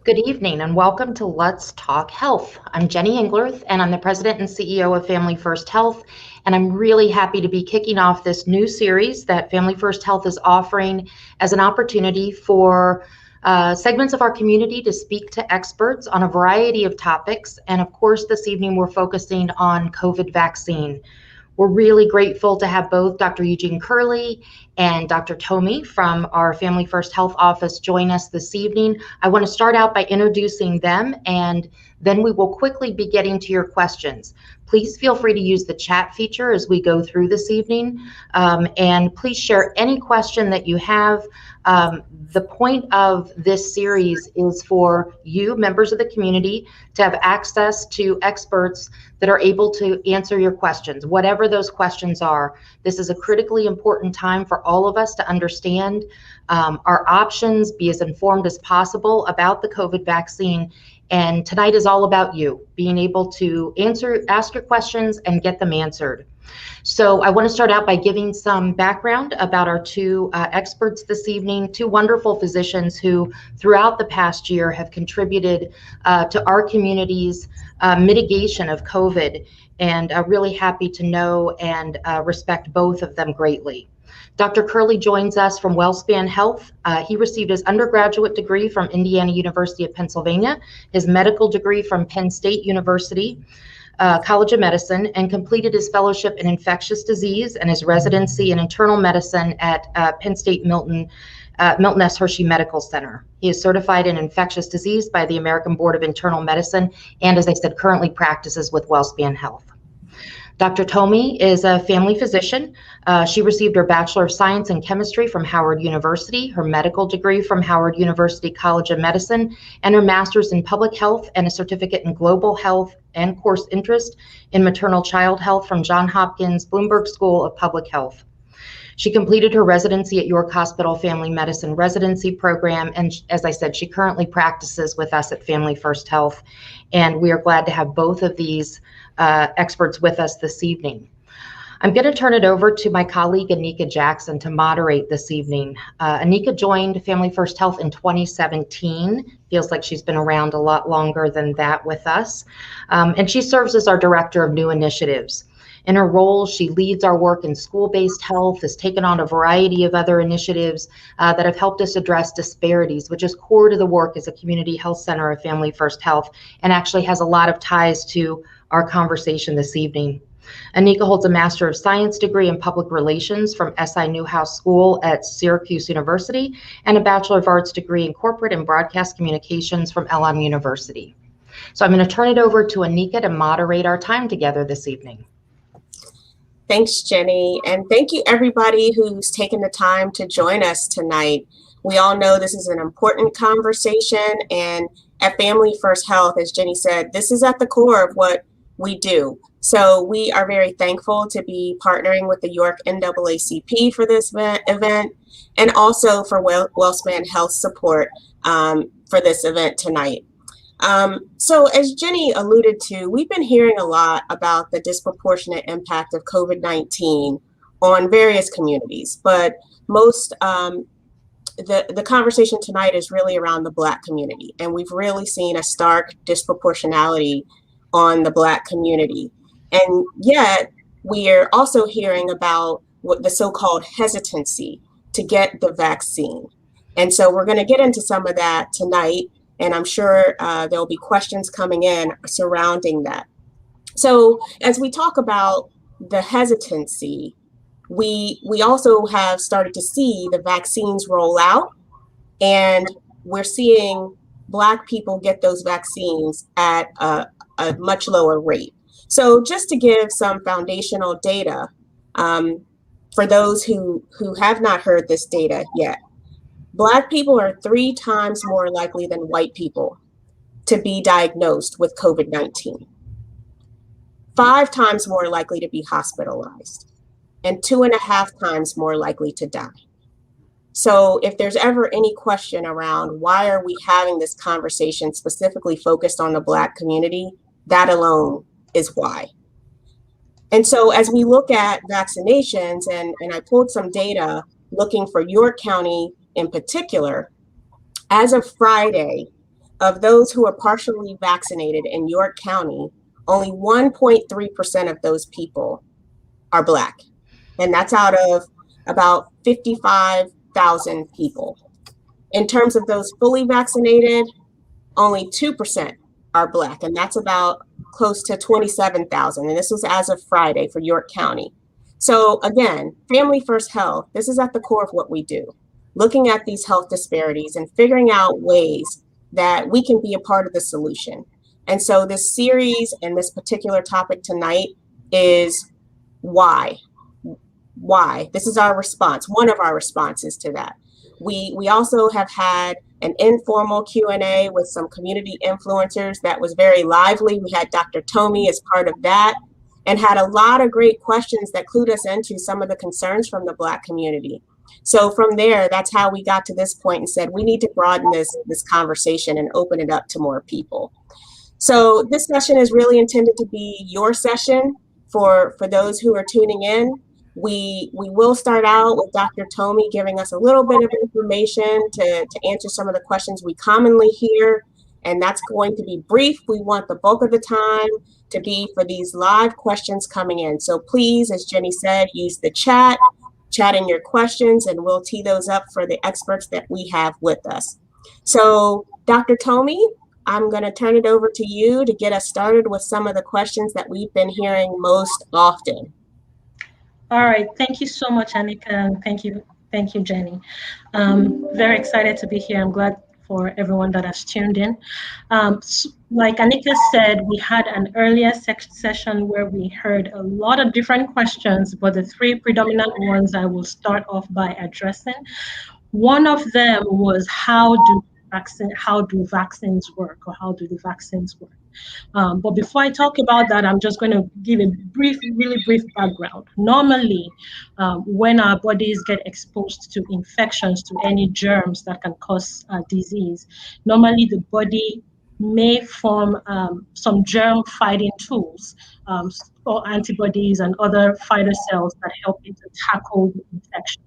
Good evening and welcome to Let's Talk Health. I'm Jenny Englerth and I'm the President and CEO of Family First Health, and I'm really happy to be kicking off this new series that Family First Health is offering as an opportunity for segments of our community to speak to experts on a variety of topics. And of course, this evening we're focusing on COVID vaccine. We're really grateful to have both Dr. Eugene Curley and Dr. Tomi from our Family First Health office join us this evening. I want to start out by introducing them, and then we will quickly be getting to your questions. Please feel free to use the chat feature as we go through this evening, and please share any question that you have. The point of this series is for you, members of the community, to have access to experts that are able to answer your questions, whatever those questions are. This is a critically important time for all of us to understand our options, be as informed as possible about the COVID vaccine. And tonight is all about you, being able to ask your questions and get them answered. So I want to start out by giving some background about our two experts this evening, two wonderful physicians who throughout the past year have contributed to our community's mitigation of COVID, and really happy to know and respect both of them greatly. Dr. Curley joins us from WellSpan Health. He received his undergraduate degree from Indiana University of Pennsylvania, his medical degree from Penn State University College of Medicine, and completed his fellowship in infectious disease and his residency in internal medicine at Penn State Milton S. Hershey Medical Center. He is certified in infectious disease by the American Board of Internal Medicine, and as I said, currently practices with WellSpan Health. Dr. Tomi is a family physician. She received her Bachelor of Science in Chemistry from Howard University, her medical degree from Howard University College of Medicine, and her master's in public health and a certificate in global health and course interest in maternal child health from Johns Hopkins Bloomberg School of Public Health. She completed her residency at York Hospital Family Medicine Residency Program, and as I said, she currently practices with us at Family First Health, and we are glad to have both of these experts with us this evening. I'm going to turn it over to my colleague Anika Jackson to moderate this evening. Anika joined Family First Health in 2017. Feels like she's been around a lot longer than that with us. And she serves as our Director of New Initiatives. In her role, she leads our work in school-based health, has taken on a variety of other initiatives that have helped us address disparities, which is core to the work as a community health center of Family First Health, and actually has a lot of ties to our conversation this evening. Anika holds a Master of Science degree in Public Relations from SI Newhouse School at Syracuse University, and a Bachelor of Arts degree in Corporate and Broadcast Communications from Elon University. So I'm going to turn it over to Anika to moderate our time together this evening. Thanks, Jenny, and thank you everybody who's taken the time to join us tonight. We all know this is an important conversation, and at Family First Health, as Jenny said, this is at the core of what we do. So we are very thankful to be partnering with the York NAACP for this event, and also for WellSpan Health support for this event tonight. So as Jenny alluded to, we've been hearing a lot about the disproportionate impact of COVID-19 on various communities, but most the conversation tonight is really around the Black community, and we've really seen a stark disproportionality on the Black community. And yet we are also hearing about what the so-called hesitancy to get the vaccine. And so we're going to get into some of that tonight, and I'm sure there'll be questions coming in surrounding that. So as we talk about the hesitancy, we also have started to see the vaccines roll out, and we're seeing Black people get those vaccines at a much lower rate. So just to give some foundational data for those who have not heard this data yet, Black people are 3 times more likely than white people to be diagnosed with COVID-19, 5 times more likely to be hospitalized, and 2.5 times more likely to die. So if there's ever any question around why are we having this conversation specifically focused on the Black community, that alone is why. And so as we look at vaccinations, and I pulled some data looking for York County in particular, as of Friday, of those who are partially vaccinated in York County, only 1.3% of those people are Black. And that's out of about 55,000 people. In terms of those fully vaccinated, only 2% are Black, and that's about close to 27,000. And this was as of Friday for York County. So again, Family First Health, this is at the core of what we do, looking at these health disparities and figuring out ways that we can be a part of the solution. And so this series and this particular topic tonight is why. Why? This is our response, one of our responses to that. We also have had an informal Q&A with some community influencers that was very lively. We had Dr. Tomi as part of that and had a lot of great questions that clued us into some of the concerns from the Black community. So from there, that's how we got to this point and said, we need to broaden this conversation and open it up to more people. So this session is really intended to be your session for those who are tuning in. We will start out with Dr. Tomi giving us a little bit of information to answer some of the questions we commonly hear, and that's going to be brief. We want the bulk of the time to be for these live questions coming in. So please, as Jenny said, use the chat in your questions, and we'll tee those up for the experts that we have with us. So Dr. Tomi, I'm going to turn it over to you to get us started with some of the questions that we've been hearing most often. All right, thank you so much, Annika, and thank you, Jenny. Very excited to be here. I'm glad for everyone that has tuned in. Like Annika said, we had an earlier session where we heard a lot of different questions, but the three predominant ones I will start off by addressing. One of them was how do vaccines work, or how do the vaccines work? But before I talk about that, I'm just going to give a really brief background. Normally, when our bodies get exposed to infections, to any germs that can cause disease, normally the body may form some germ-fighting tools, or antibodies and other fighter cells that help it to tackle the infection.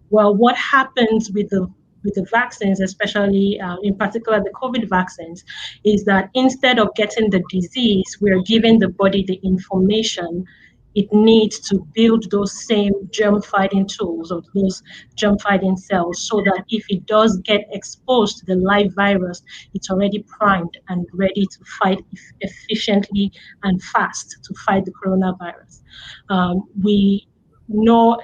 Well, what happens with the vaccines, especially in particular the COVID vaccines, is that instead of getting the disease, we're giving the body the information it needs to build those same germ-fighting tools, or those germ-fighting cells, so that if it does get exposed to the live virus, it's already primed and ready to fight efficiently and fast to fight the coronavirus. We know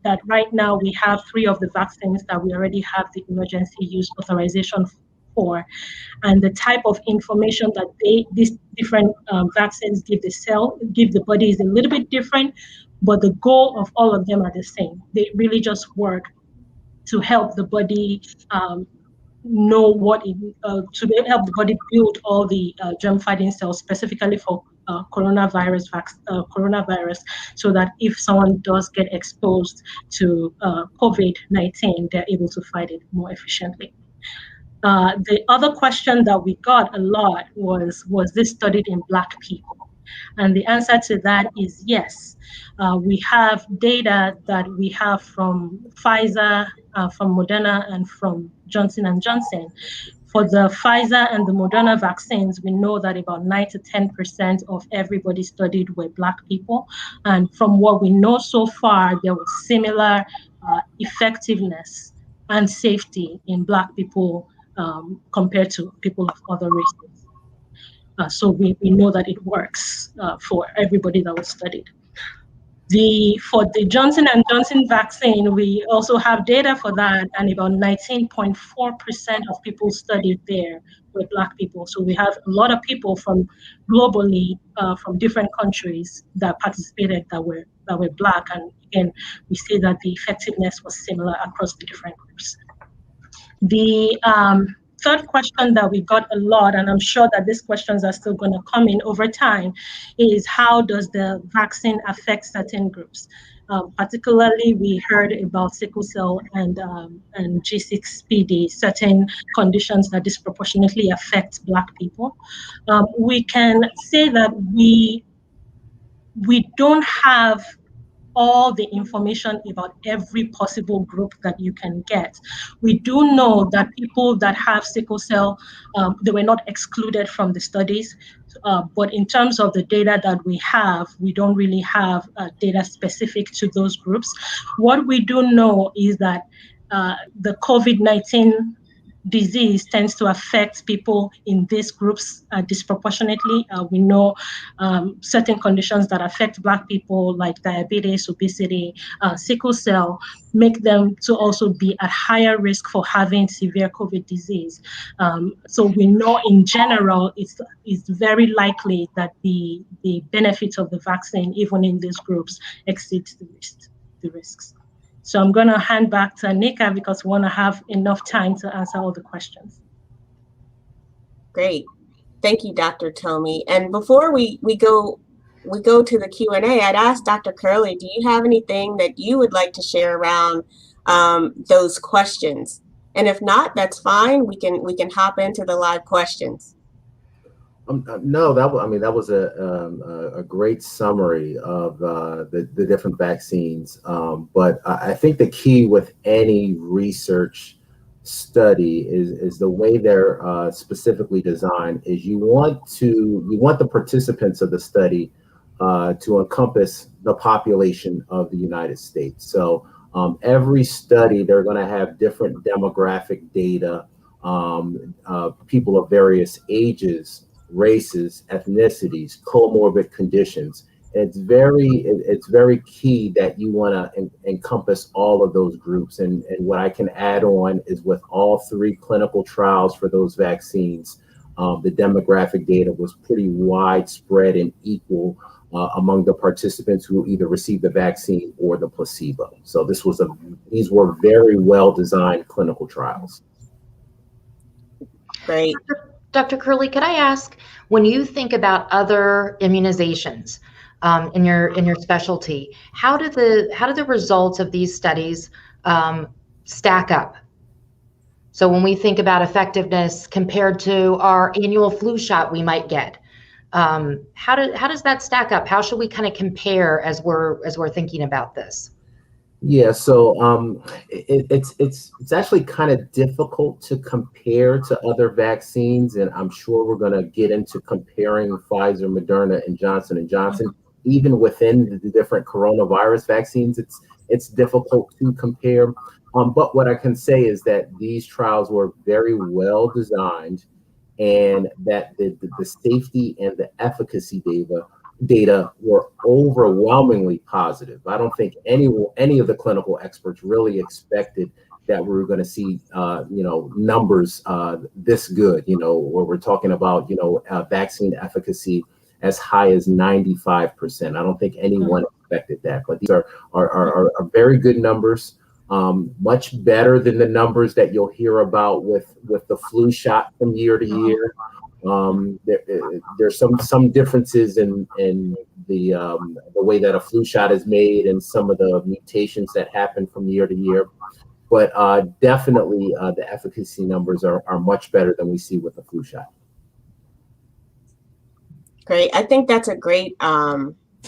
that right now we have 3 of the vaccines that we already have the emergency use authorization for, and the type of information that these different vaccines give the body is a little bit different, but the goal of all of them are the same. They really just work to help the body know what to help the body build all the germ-fighting cells specifically for coronavirus, so that if someone does get exposed to COVID-19, they're able to fight it more efficiently. The other question that we got a lot was this studied in Black people? And the answer to that is yes. We have data that we have from Pfizer, from Moderna, and from Johnson & Johnson. For the Pfizer and the Moderna vaccines, we know that about 9 to 10% of everybody studied were Black people. And from what we know so far, there was similar effectiveness and safety in Black people compared to people of other races. So we know that it works for everybody that was studied. For the Johnson & Johnson vaccine, we also have data for that, and about 19.4% of people studied there were Black people. So we have a lot of people from globally, from different countries that participated that were Black, and again, we see that the effectiveness was similar across the different groups. The third question that we got a lot, and I'm sure that these questions are still going to come in over time, is how does the vaccine affect certain groups? Particularly, we heard about sickle cell and G6PD, certain conditions that disproportionately affect Black people. We can say that we don't have all the information about every possible group that you can get. We do know that people that have sickle cell, they were not excluded from the studies, but in terms of the data that we have, we don't really have data specific to those groups. What we do know is that the COVID-19 disease tends to affect people in these groups disproportionately. We know certain conditions that affect Black people, like diabetes, obesity, sickle cell, make them to also be at higher risk for having severe COVID disease. So we know in general, it's very likely that the benefits of the vaccine, even in these groups, exceeds the risks. So I'm going to hand back to Anika because we want to have enough time to answer all the questions. Great. Thank you, Dr. Tomi. And before we go to the Q&A, I'd ask Dr. Curley, do you have anything that you would like to share around those questions? And if not, that's fine. We can hop into the live questions. No, that was a great summary of the different vaccines. But I think the key with any research study is the way they're specifically designed. Is you want the participants of the study to encompass the population of the United States. So every study, they're going to have different demographic data, people of various ages, races, ethnicities, comorbid conditions. It's very key that you want to encompass all of those groups. And what I can add on is with all 3 clinical trials for those vaccines, the demographic data was pretty widespread and equal among the participants who either received the vaccine or the placebo. So these were very well designed clinical trials. Great. Dr. Curley, could I ask, when you think about other immunizations in your specialty, how do the results of these studies stack up? So when we think about effectiveness compared to our annual flu shot we might get, how does that stack up? How should we kind of compare as we're thinking about this? Yeah, so it's actually kind of difficult to compare to other vaccines, and I'm sure we're going to get into comparing Pfizer, Moderna, and Johnson & Johnson. Even within the different coronavirus vaccines, it's difficult to compare. But what I can say is that these trials were very well designed, and that the safety and the efficacy data were overwhelmingly positive. I don't think any of the clinical experts really expected that we were going to see, numbers this good. Where we're talking about, vaccine efficacy as high as 95%. I don't think anyone expected that, but these are very good numbers. Much better than the numbers that you'll hear about with the flu shot from year to year. There's some differences in the way that a flu shot is made and some of the mutations that happen from year to year, but definitely the efficacy numbers are much better than we see with the flu shot. Great. I think that's a great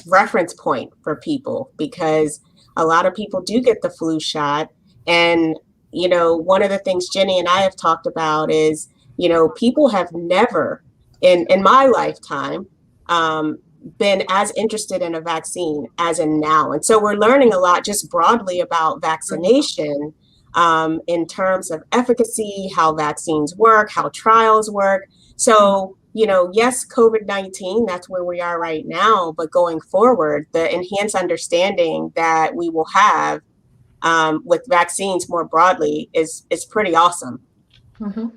reference point for people, because a lot of people do get the flu shot. And, one of the things Jenny and I have talked about is, people have never in my lifetime been as interested in a vaccine as in now. And so we're learning a lot just broadly about vaccination in terms of efficacy, how vaccines work, how trials work. So, yes, COVID-19, that's where we are right now. But going forward, the enhanced understanding that we will have with vaccines more broadly is pretty awesome. Mm-hmm.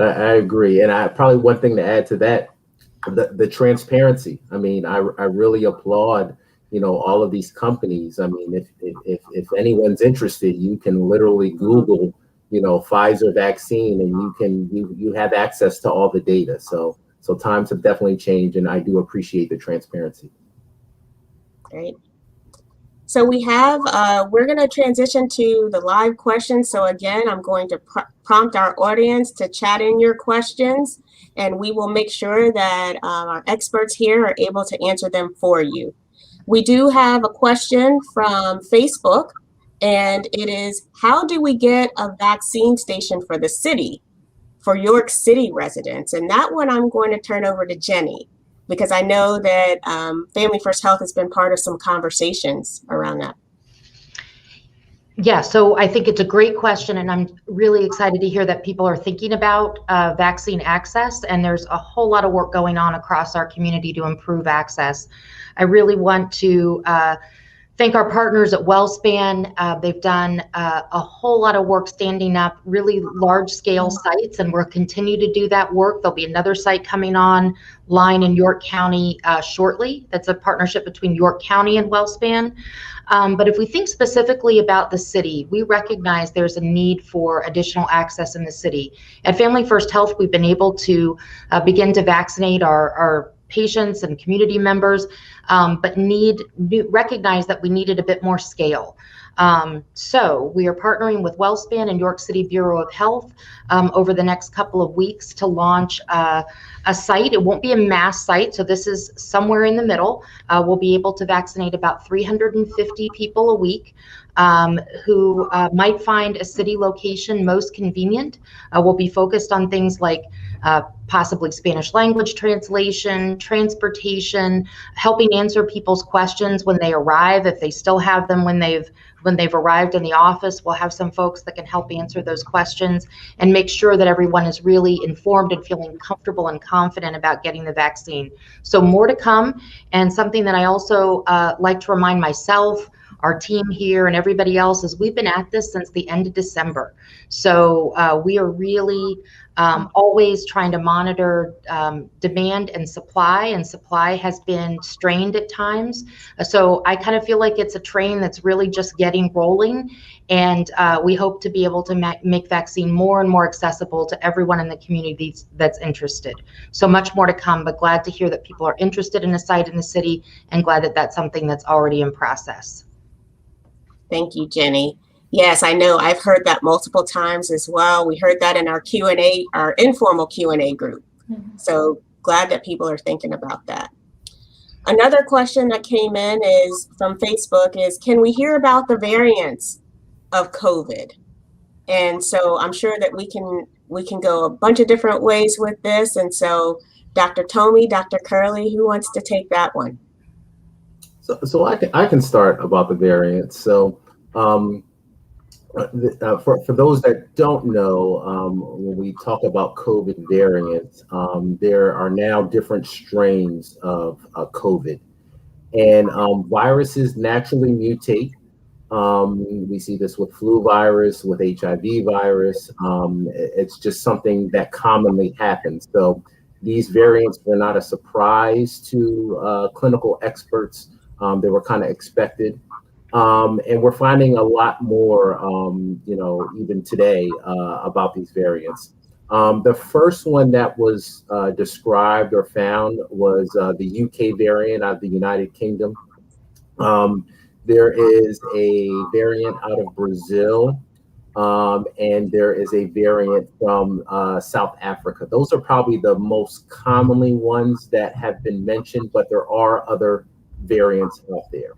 I agree. And probably one thing to add to that, the transparency. I mean, I really applaud, all of these companies. I mean, if anyone's interested, you can literally Google, Pfizer vaccine, and you have access to all the data. So times have definitely changed, and I do appreciate the transparency. Great. So we're going to transition to the live questions. So again, I'm going to prompt our audience to chat in your questions, and we will make sure that our experts here are able to answer them for you. We do have a question from Facebook, and it is, how do we get a vaccine station for the city, for York City residents? And that one I'm going to turn over to Jenny, because I know that Family First Health has been part of some conversations around that. Yeah, so I think it's a great question, and I'm really excited to hear that people are thinking about vaccine access, and there's a whole lot of work going on across our community to improve access. I really want to thank our partners at WellSpan. They've done a whole lot of work standing up really large-scale sites, and we'll continue to do that work. There'll be another site coming online in York County shortly. That's a partnership between York County and WellSpan. But if we think specifically about the city, we recognize there's a need for additional access in the city. At Family First Health, we've been able to begin to vaccinate our patients and community members, but recognize that we needed a bit more scale. So we are partnering with WellSpan and York City Bureau of Health over the next couple of weeks to launch a site. It won't be a mass site, so this is somewhere in the middle. We'll be able to vaccinate about 350 people a week who might find a city location most convenient. We'll be focused on things like possibly Spanish language translation, transportation, helping answer people's questions when they arrive. If they still have them when they've arrived in the office, we'll have some folks that can help answer those questions and make sure that everyone is really informed and feeling comfortable and confident about getting the vaccine. So more to come, and something that I also like to remind myself, our team here, and everybody else is we've been at this since the end of December. So we are really always trying to monitor demand and supply has been strained at times. So I kind of feel like it's a train that's really just getting rolling, and we hope to be able to make vaccine more and more accessible to everyone in the community that's interested. So much more to come, but glad to hear that people are interested in a site in the city, and glad that that's something that's already in process. Thank you, Jenny. Yes, I know. I've heard that multiple times as well. We heard that in our Q&A, our informal Q&A group. So glad that people are thinking about that. Another question that came in is from Facebook is, can we hear about the variants of COVID? And so I'm sure that we can go a bunch of different ways with this. And so Dr. Tomi, Dr. Curley, who wants to take that one? So I can start about the variants. So for those that don't know, when we talk about COVID variants, there are now different strains of COVID, and viruses naturally mutate. We see this with flu virus, with HIV virus. It's just something that commonly happens. So these variants were not a surprise to clinical experts. They were kind of expected. And we're finding a lot more, even today about these variants. The first one that was described or found was the UK variant out of the United Kingdom. There is a variant out of Brazil, and there is a variant from South Africa. Those are probably the most commonly ones that have been mentioned, but there are other variants out there.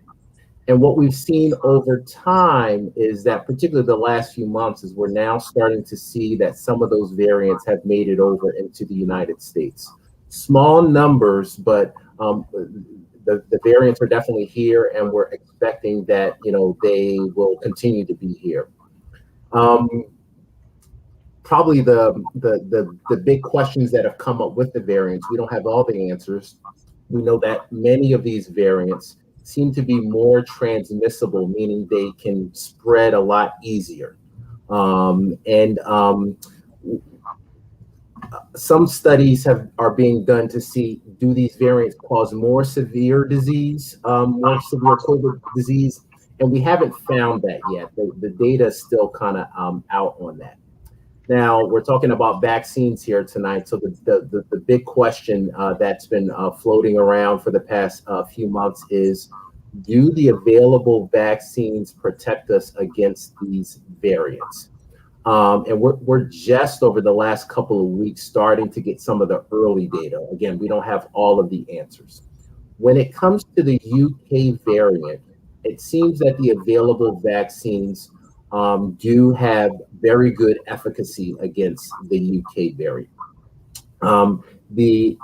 And what we've seen over time is that, particularly the last few months, is we're now starting to see that some of those variants have made it over into the United States. Small numbers, but the variants are definitely here, and we're expecting that they will continue to be here. Probably the big questions that have come up with the variants, we don't have all the answers. We know that many of these variants seem to be more transmissible, meaning they can spread a lot easier. Some studies are being done to see, do these variants cause more severe disease, more severe COVID disease? And we haven't found that yet. The data is still kind of out on that. Now, we're talking about vaccines here tonight. So the big question that's been floating around for the past few months is, do the available vaccines protect us against these variants? And we're just over the last couple of weeks starting to get some of the early data. Again, we don't have all of the answers. When it comes to the UK variant, it seems that the available vaccines do have very good efficacy against the UK variant. The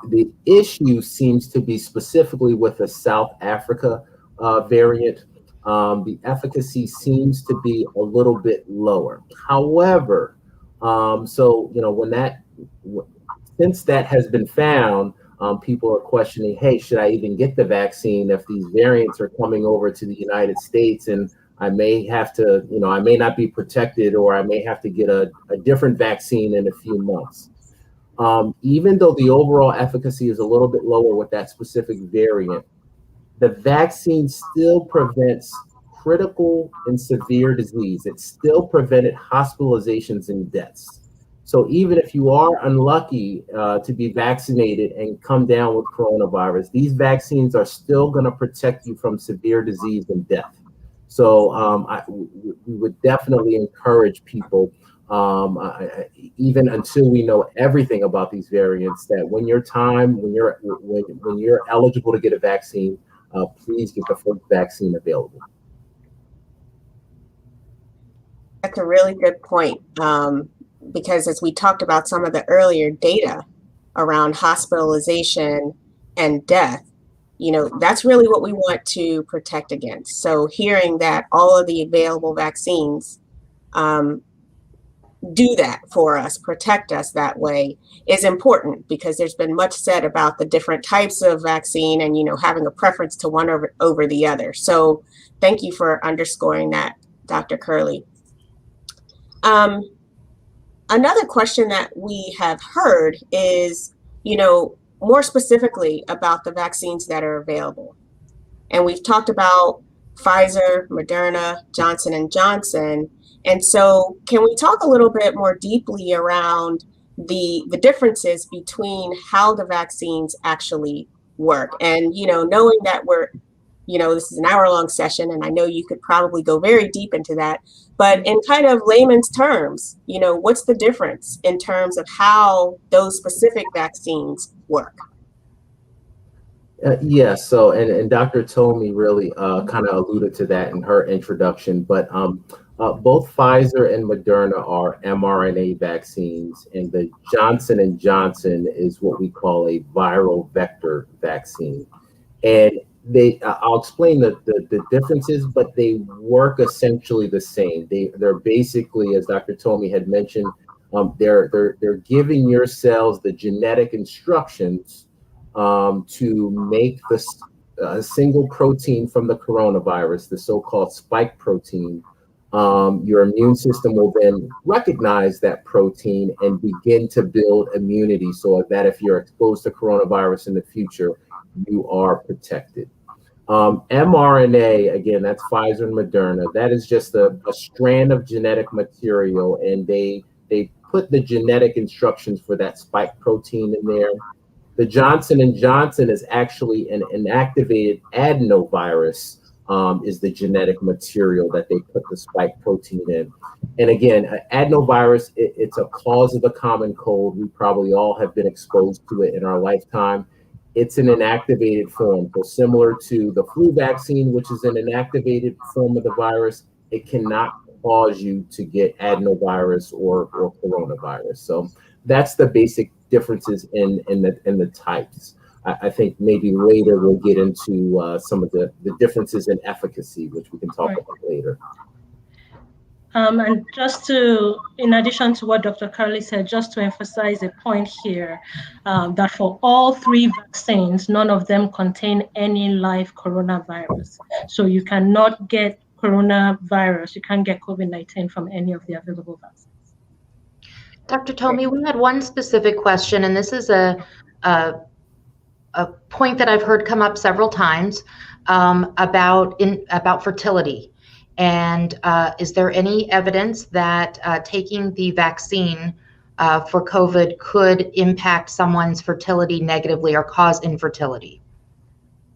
issue seems to be specifically with the South Africa variant. The efficacy seems to be a little bit lower. However, so since that has been found, people are questioning, hey, should I even get the vaccine if these variants are coming over to the United States and I may have to, I may not be protected, or I may have to get a different vaccine in a few months. Even though the overall efficacy is a little bit lower with that specific variant, the vaccine still prevents critical and severe disease. It still prevented hospitalizations and deaths. So even if you are unlucky to be vaccinated and come down with coronavirus, these vaccines are still going to protect you from severe disease and death. So we would definitely encourage people, even until we know everything about these variants, that when you're eligible to get a vaccine, please get the first vaccine available. That's a really good point, because as we talked about some of the earlier data around hospitalization and death, that's really what we want to protect against. So hearing that all of the available vaccines do that for us, protect us that way, is important, because there's been much said about the different types of vaccine and, having a preference to one over the other. So thank you for underscoring that, Dr. Curley. Another question that we have heard is, more specifically about the vaccines that are available. And we've talked about Pfizer, Moderna, Johnson & Johnson. And so can we talk a little bit more deeply around the differences between how the vaccines actually work? And, knowing that this is an hour-long session, and I know you could probably go very deep into that, but in kind of layman's terms, what's the difference in terms of how those specific vaccines work? Yes. So, and Dr. Tomi really kind of alluded to that in her introduction, but both Pfizer and Moderna are mRNA vaccines, and the Johnson & Johnson is what we call a viral vector vaccine. And I'll explain the differences, but they work essentially the same. They're basically, as Dr. Tomi had mentioned, they're giving your cells the genetic instructions to make the single protein from the coronavirus, the so-called spike protein. Your immune system will then recognize that protein and begin to build immunity, so that if you're exposed to coronavirus in the future, you are protected. mRNA, again, that's Pfizer and Moderna. That is just a strand of genetic material, and they put the genetic instructions for that spike protein in there. The Johnson & Johnson is actually an inactivated adenovirus, is the genetic material that they put the spike protein in. And again, adenovirus, it's a cause of the common cold. We probably all have been exposed to it in our lifetime. It's an inactivated form. So similar to the flu vaccine, which is an inactivated form of the virus, it cannot cause you to get adenovirus or coronavirus. So that's the basic differences in the types. I think maybe later we'll get into some of the differences in efficacy, which we can talk about later. And just to, in addition to what Dr. Curley said, just to emphasize a point here, that for all three vaccines, none of them contain any live coronavirus. So you cannot get coronavirus, you can't get COVID-19 from any of the available vaccines. Dr. Tomi, we had one specific question, and this is a point that I've heard come up several times about fertility. And is there any evidence that taking the vaccine for COVID could impact someone's fertility negatively or cause infertility?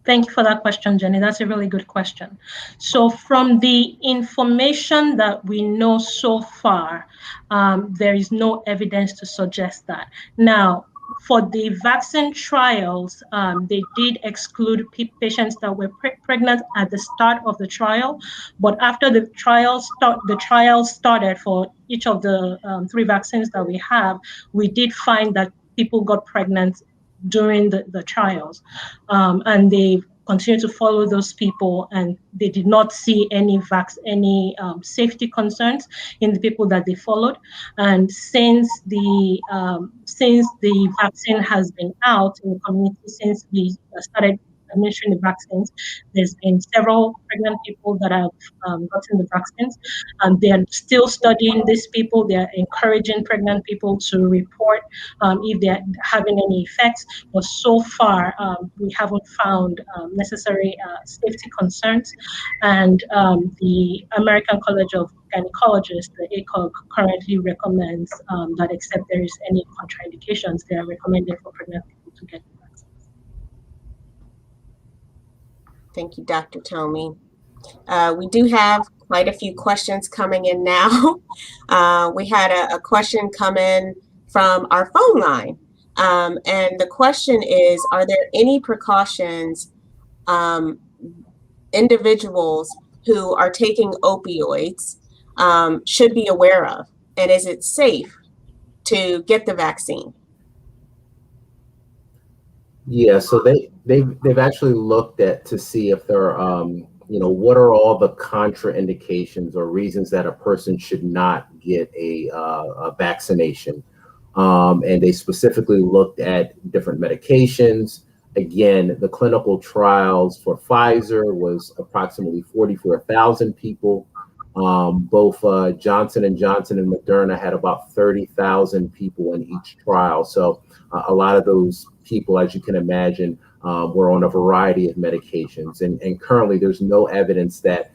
Thank you for that question, Jenny. That's a really good question. So from the information that we know so far, there is no evidence to suggest that. Now, For the vaccine trials, they did exclude patients that were pregnant at the start of the trial, but after the trial started for each of the 3 vaccines that we have, we did find that people got pregnant during the trials, and they continue to follow those people, and they did not see any safety concerns in the people that they followed. And since the vaccine has been out in the community, since we started administering the vaccines, there's been several pregnant people that have gotten the vaccines, and they are still studying these people. They're encouraging pregnant people to report if they're having any effects, but so far we haven't found necessary safety concerns. And the American College of Gynecologists, the ACOG, currently recommends that except there is any contraindications, they are recommended for pregnant people to get the vaccine. Thank you, Dr. Tomi. We do have quite a few questions coming in now. We had a question come in from our phone line. And the question is, are there any precautions individuals who are taking opioids should be aware of? And is it safe to get the vaccine? Yeah, so they've actually looked at to see if there are what are all the contraindications or reasons that a person should not get a vaccination, and they specifically looked at different medications. Again, the clinical trials for Pfizer was approximately 44,000 people. Both Johnson & Johnson and Moderna had about 30,000 people in each trial. So a lot of those people, as you can imagine, were on a variety of medications. And currently there's no evidence that,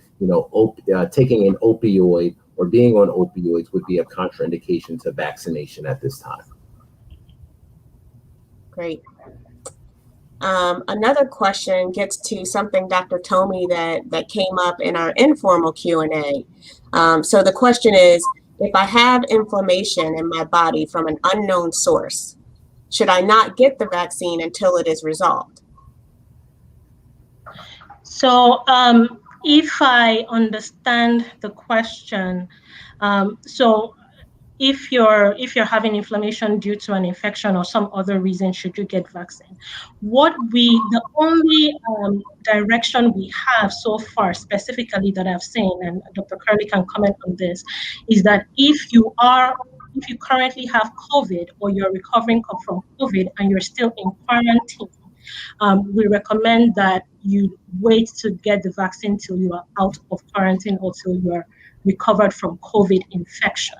taking an opioid or being on opioids would be a contraindication to vaccination at this time. Great. Another question gets to something, Dr. Tomi, that came up in our informal Q&A. So the question is, if I have inflammation in my body from an unknown source, should I not get the vaccine until it is resolved? So if I understand the question, so if you're having inflammation due to an infection or some other reason, should you get vaccine? The only direction we have so far, specifically that I've seen, and Dr. Curley can comment on this, is that if you currently have COVID or you're recovering from COVID and you're still in quarantine, we recommend that you wait to get the vaccine till you are out of quarantine or till you are recovered from COVID infection.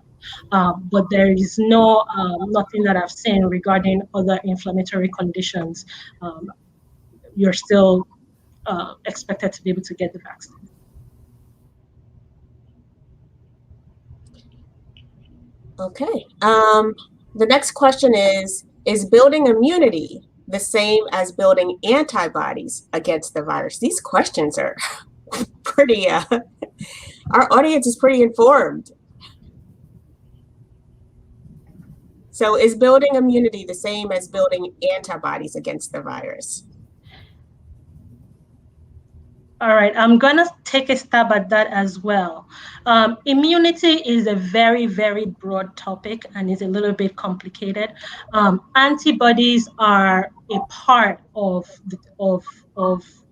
But there is nothing that I've seen regarding other inflammatory conditions. You're still expected to be able to get the vaccine. Okay. The next question is building immunity the same as building antibodies against the virus? These questions are pretty, our audience is pretty informed. So is building immunity the same as building antibodies against the virus? All right, I'm gonna take a stab at that as well. Immunity is a very, very broad topic and is a little bit complicated. Antibodies are a part of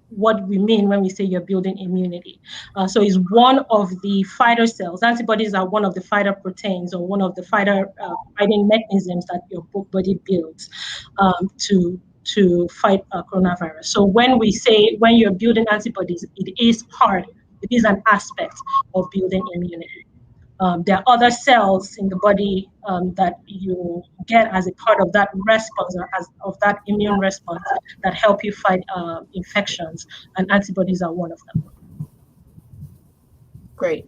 what we mean when we say you're building immunity. So it's one of the fighter cells. Antibodies are one of the fighter proteins or one of the fighting mechanisms that your body builds to fight coronavirus. So when you're building antibodies, it is an aspect of building immunity. There are other cells in the body that you get as a part of that response or of that immune response that help you fight infections, and antibodies are one of them. Great.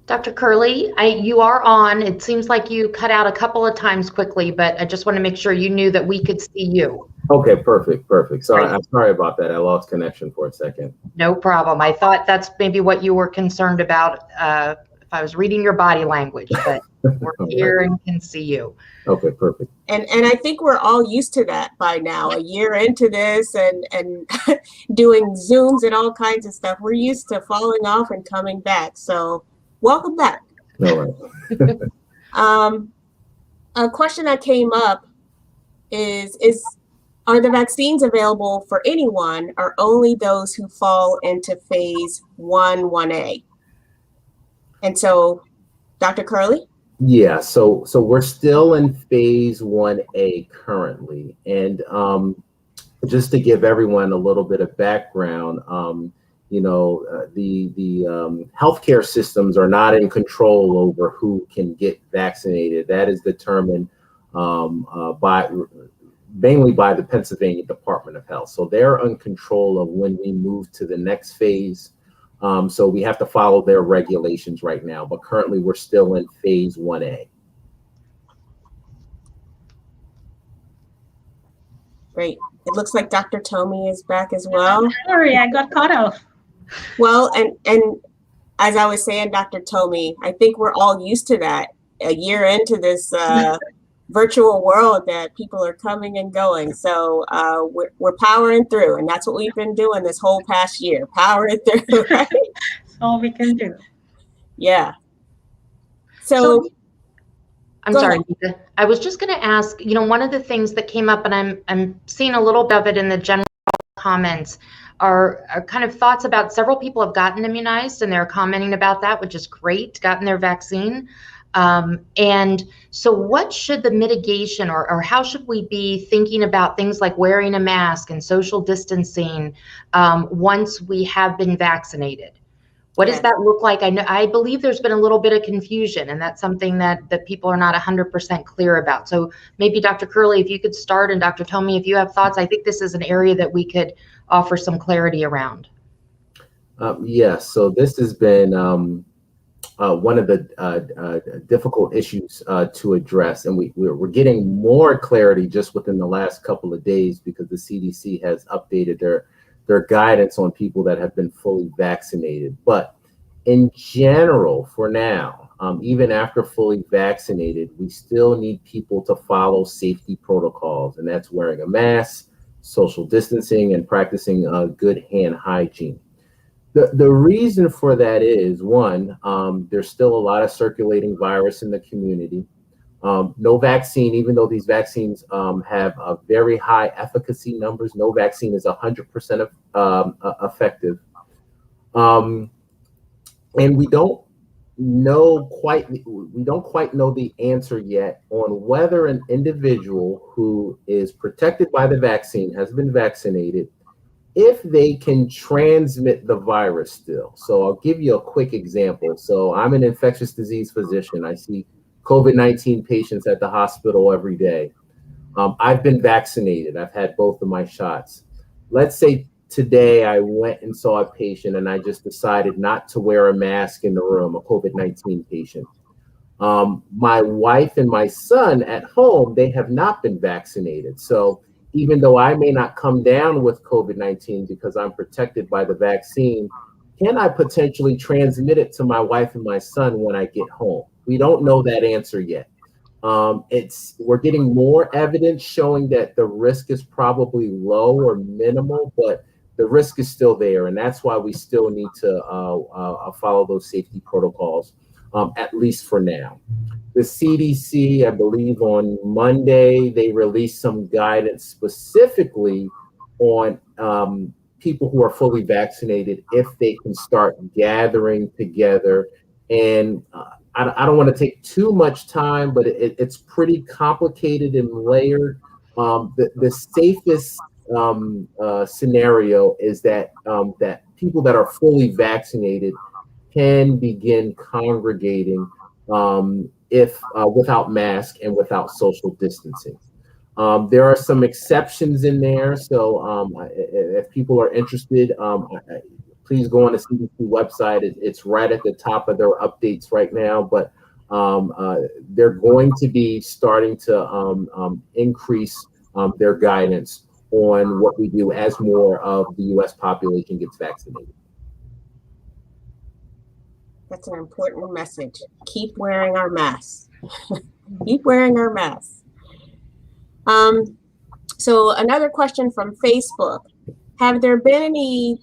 Dr. Curley, you are on. It seems like you cut out a couple of times quickly, but I just want to make sure you knew that we could see you. Okay, perfect. So I'm sorry about that. I lost connection for a second. No problem. I thought that's maybe what you were concerned about, if I was reading your body language, but we're here and can see you. Okay, perfect. And I think we're all used to that by now, a year into this and doing Zooms and all kinds of stuff. We're used to falling off and coming back. So welcome back. All right. A question that came up is are the vaccines available for anyone or only those who fall into phase 1A? And so, Dr. Curley? Yeah, so we're still in phase 1A currently. And just to give everyone a little bit of background, the healthcare systems are not in control over who can get vaccinated. That is determined mainly by the Pennsylvania Department of Health. So they're in control of when we move to the next phase. So we have to follow their regulations right now, but currently we're still in phase 1A. Great. It looks like Dr. Tomi is back as well. Sorry, I got cut off. Well, and as I was saying, Dr. Tomi, I think we're all used to that. A year into this virtual world that people are coming and going. So we're powering through, and that's what we've been doing this whole past year, powering through, right? That's all we can do. Yeah. So I'm sorry, Nika. I was just going to ask, one of the things that came up, and I'm seeing a little bit of it in the general comments, are kind of thoughts about several people have gotten immunized and they're commenting about that, which is great, gotten their vaccine. And so what should the mitigation or how should we be thinking about things like wearing a mask and social distancing once we have been vaccinated? What does that look like? I believe there's been a little bit of confusion, and that's something that people are not 100% clear about. So maybe Dr. Curley, if you could start, and Dr. Tomi, if you have thoughts, I think this is an area that we could offer some clarity around. Yes, so this has been one of the difficult issues to address, and we're getting more clarity just within the last couple of days because the CDC has updated their guidance on people that have been fully vaccinated. But in general, for now, even after fully vaccinated, we still need people to follow safety protocols, and that's wearing a mask, social distancing, and practicing good hand hygiene. The reason for that is, one, there's still a lot of circulating virus in the community. No vaccine, even though these vaccines have very high efficacy numbers, no vaccine is 100% effective. And we don't quite know the answer yet on whether an individual who is protected by the vaccine, has been vaccinated, if they can transmit the virus still. So I'll give you a quick example. So I'm an infectious disease physician. I see COVID-19 patients at the hospital every day. I've been vaccinated. I've had both of my shots. Let's say today I went and saw a patient and I just decided not to wear a mask in the room, a COVID-19 patient. My wife and my son at home, they have not been vaccinated. So even though I may not come down with COVID-19 because I'm protected by the vaccine, can I potentially transmit it to my wife and my son when I get home? We don't know that answer yet. We're getting more evidence showing that the risk is probably low or minimal, but the risk is still there. And that's why we still need to follow those safety protocols, at least for now. The CDC, I believe on Monday, they released some guidance specifically on people who are fully vaccinated, if they can start gathering together. And I don't want to take too much time, but it's pretty complicated and layered. The safest scenario is that people that are fully vaccinated can begin congregating if without mask and without social distancing. There are some exceptions in there. So if people are interested, please go on the CDC website. It's right at the top of their updates right now, but they're going to be starting to increase their guidance on what we do as more of the US population gets vaccinated. That's an important message. Keep wearing our masks. Keep wearing our masks. So another question from Facebook. Have there been any,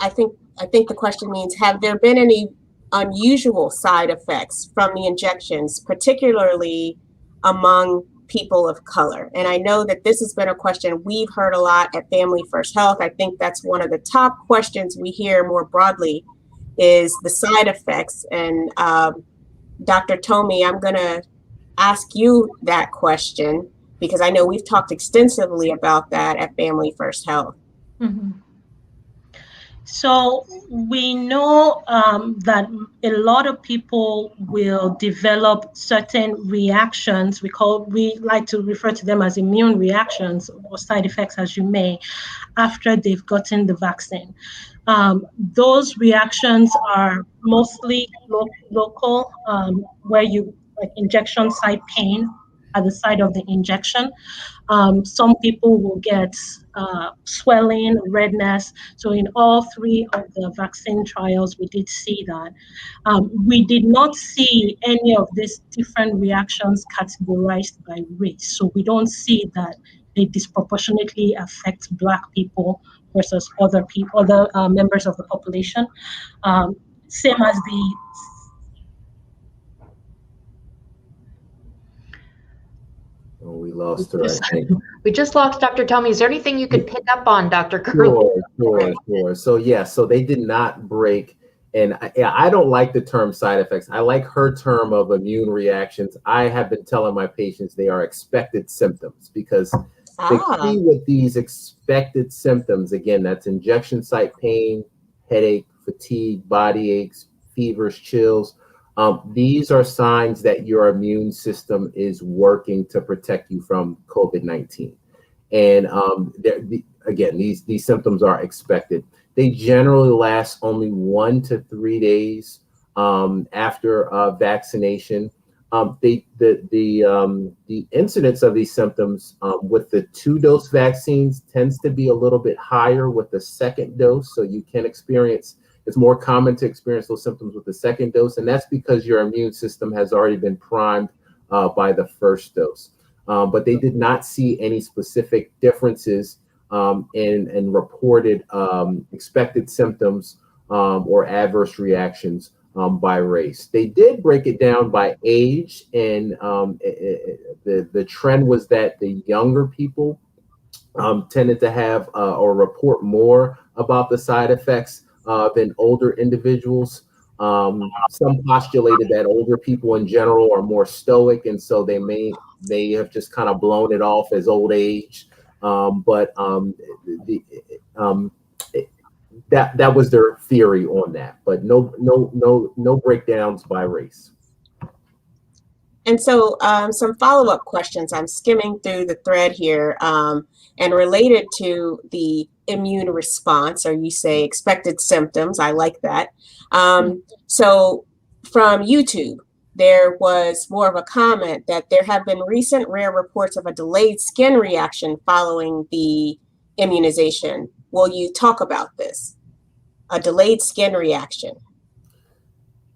I think the question means, have there been any unusual side effects from the injections, particularly among people of color? And I know that this has been a question we've heard a lot at Family First Health. I think that's one of the top questions we hear more broadly is the side effects. And Dr. Tomi, I'm going to ask you that question because I know we've talked extensively about that at Family First Health. Mm-hmm. So we know that a lot of people will develop certain reactions. We like to refer to them as immune reactions or side effects, as you may, after they've gotten the vaccine. Those reactions are mostly local, where you like injection site pain at the site of the injection. Some people will get swelling, redness. So in all three of the vaccine trials, we did see that. We did not see any of these different reactions categorized by race. So we don't see that they disproportionately affect Black people versus other people, other members of the population. Same as the we lost her, I think. We just lost Dr. Tomi. Is there anything you could pick up on, Dr. Curley? Sure. So yeah, so they did not break, and I don't like the term side effects. I like her term of immune reactions. I have been telling my patients they are expected symptoms because the key with these expected symptoms, again, that's injection site pain, headache, fatigue, body aches, fevers, chills. These are signs that your immune system is working to protect you from COVID-19. And again, these symptoms are expected. They generally last only 1 to 3 days after vaccination. The incidence of these symptoms with the 2-dose vaccines tends to be a little bit higher with the second dose. So you can experience, it's more common to experience those symptoms with the second dose. And that's because your immune system has already been primed by the first dose. But they did not see any specific differences in reported expected symptoms or adverse reactions by race. They did break it down by age, and the trend was that the younger people tended to have or report more about the side effects than older individuals. Some postulated that older people in general are more stoic, and so they may have just kind of blown it off as old age. That was their theory on that, but no breakdowns by race. And so some follow-up questions. I'm skimming through the thread here and related to the immune response, or you say expected symptoms. I like that. So from YouTube, there was more of a comment that there have been recent rare reports of a delayed skin reaction following the immunization. Will you talk about this? A delayed skin reaction.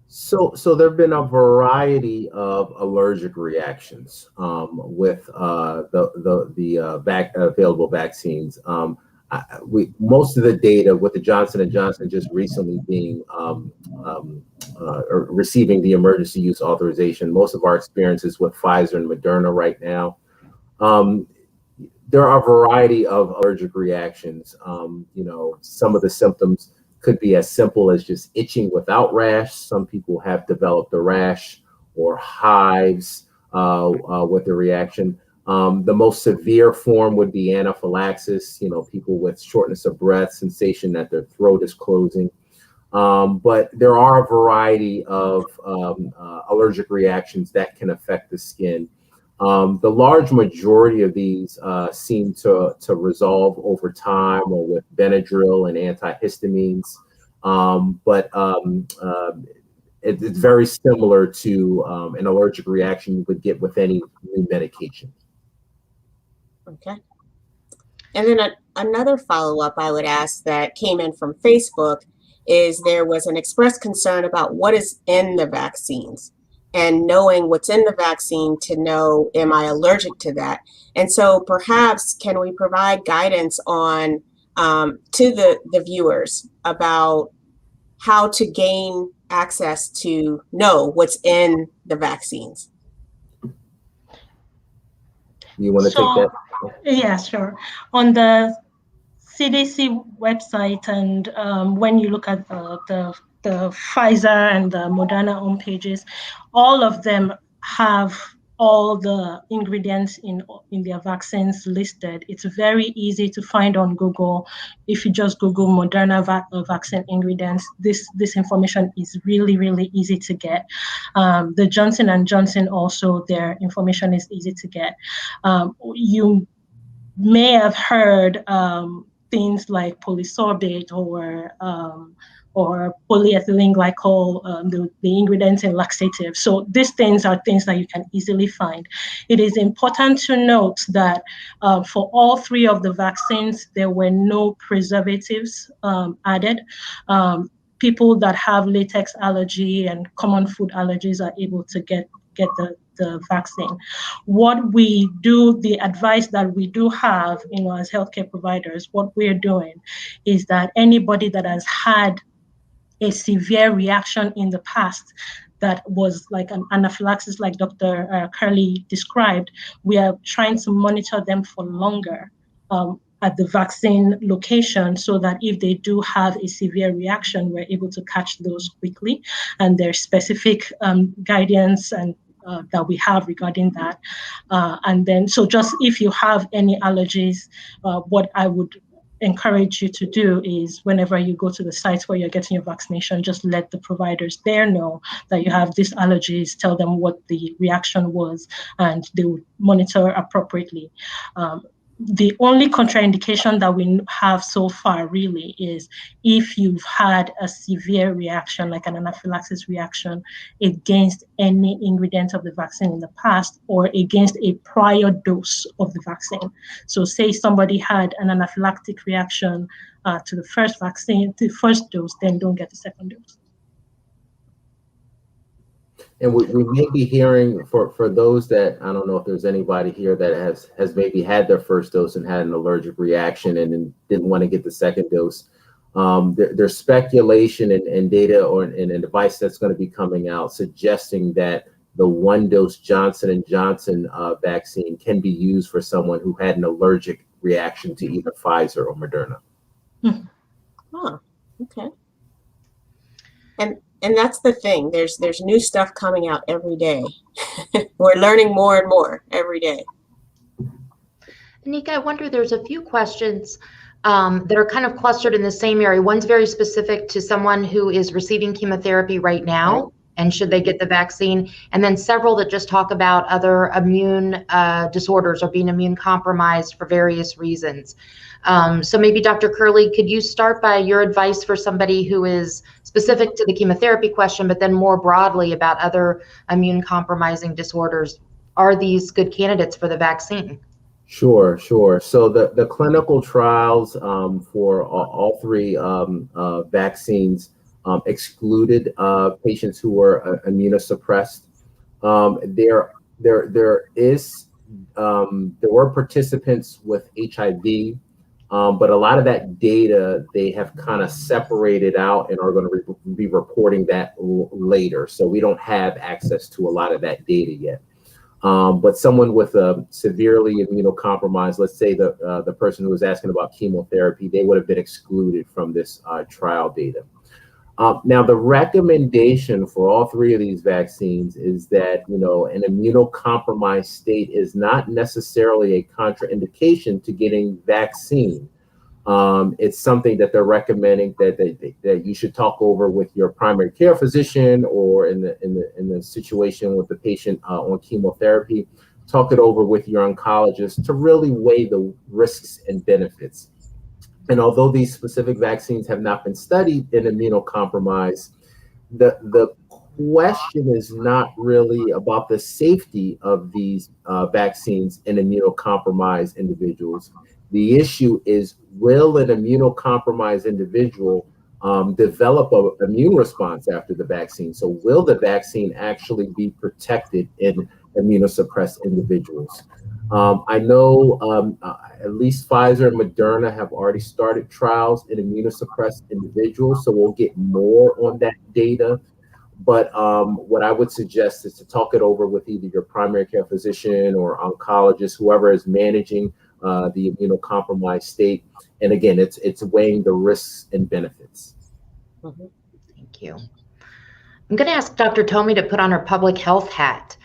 So there have been a variety of allergic reactions with the available vaccines. Most of the data with the Johnson & Johnson just recently being receiving the emergency use authorization. Most of our experiences with Pfizer and Moderna right now. There are a variety of allergic reactions. Some of the symptoms could be as simple as just itching without rash. Some people have developed a rash or hives with the reaction. The most severe form would be anaphylaxis, people with shortness of breath, sensation that their throat is closing. But there are a variety of allergic reactions that can affect the skin. The large majority of these seem to resolve over time or with Benadryl and antihistamines, but it's very similar to an allergic reaction you would get with any new medication. Okay. And then another follow-up I would ask that came in from Facebook is there was an expressed concern about what is in the vaccines, and knowing what's in the vaccine to know, am I allergic to that? And so perhaps can we provide guidance on to the viewers about how to gain access to know what's in the vaccines? You want to take that? Yeah, sure. On the CDC website, and when you look at the Pfizer and the Moderna home pages, all of them have all the ingredients in their vaccines listed. It's very easy to find on Google. If you just Google Moderna vaccine ingredients, this information is really, really easy to get. The Johnson & Johnson also, their information is easy to get. You may have heard things like polysorbate or polyethylene glycol, the ingredients in laxative. So these things are things that you can easily find. It is important to note that for all three of the vaccines, there were no preservatives added. People that have latex allergy and common food allergies are able to get the vaccine. What we do, the advice that we do have, as healthcare providers, what we're doing is that anybody that has had a severe reaction in the past that was like an anaphylaxis, like Dr. Curley described, we are trying to monitor them for longer at the vaccine location, so that if they do have a severe reaction, we're able to catch those quickly. And there's specific guidance and that we have regarding that. And then, so just if you have any allergies, what I would encourage you to do is whenever you go to the sites where you're getting your vaccination, just let the providers there know that you have these allergies, tell them what the reaction was, and they will monitor appropriately. The only contraindication that we have so far really is if you've had a severe reaction, like an anaphylaxis reaction, against any ingredient of the vaccine in the past or against a prior dose of the vaccine. So say somebody had an anaphylactic reaction to the first vaccine, the first dose, then don't get the second dose. And we may be hearing for those that, I don't know if there's anybody here that has maybe had their first dose and had an allergic reaction and then didn't want to get the second dose. There's speculation and data and a device that's going to be coming out suggesting that the one-dose Johnson & Johnson vaccine can be used for someone who had an allergic reaction to either Pfizer or Moderna. Oh, okay. And that's the thing. There's new stuff coming out every day. We're learning more and more every day. Anika, I wonder, there's a few questions that are kind of clustered in the same area. One's very specific to someone who is receiving chemotherapy right now, and should they get the vaccine? And then several that just talk about other immune disorders or being immune compromised for various reasons. So maybe Dr. Curley, could you start by your advice for somebody who is specific to the chemotherapy question, but then more broadly about other immune compromising disorders? Are these good candidates for the vaccine? Sure. So the clinical trials for all three vaccines excluded patients who were immunosuppressed. There were participants with HIV, but a lot of that data they have kind of separated out and are going to be reporting that later. So we don't have access to a lot of that data yet. But someone with a severely immunocompromised, let's say the person who was asking about chemotherapy, they would have been excluded from this trial data. Now, the recommendation for all three of these vaccines is that, an immunocompromised state is not necessarily a contraindication to getting vaccine. It's something that they're recommending that you should talk over with your primary care physician, or in the situation with the patient on chemotherapy, talk it over with your oncologist to really weigh the risks and benefits. And although these specific vaccines have not been studied in immunocompromised, the question is not really about the safety of these vaccines in immunocompromised individuals. The issue is, will an immunocompromised individual develop an immune response after the vaccine. So will the vaccine actually be protected in immunosuppressed individuals? I know at least Pfizer and Moderna have already started trials in immunosuppressed individuals, so we'll get more on that data. But what I would suggest is to talk it over with either your primary care physician or oncologist, whoever is managing the immunocompromised state. And again, it's weighing the risks and benefits. Mm-hmm. Thank you. I'm going to ask Dr. Tomi to put on her public health hat.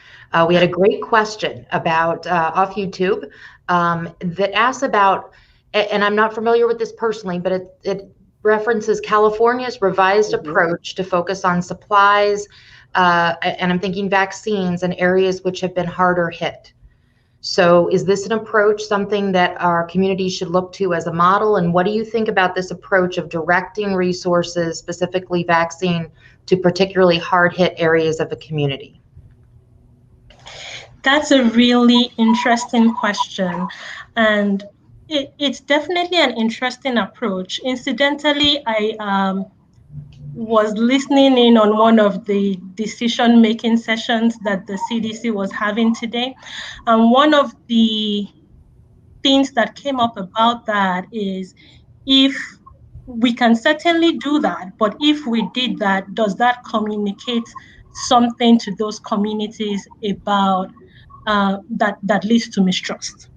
We had a great question about off YouTube that asks about, and I'm not familiar with this personally, but it references California's revised approach to focus on supplies, and I'm thinking vaccines in areas which have been harder hit. So is this an approach, something that our community should look to as a model? And what do you think about this approach of directing resources, specifically vaccine, to particularly hard-hit areas of a community? That's a really interesting question. And it's definitely an interesting approach. Incidentally, I was listening in on one of the decision-making sessions that the CDC was having today. And one of the things that came up about that is, if we can certainly do that, but if we did that, does that communicate something to those communities about that leads to mistrust?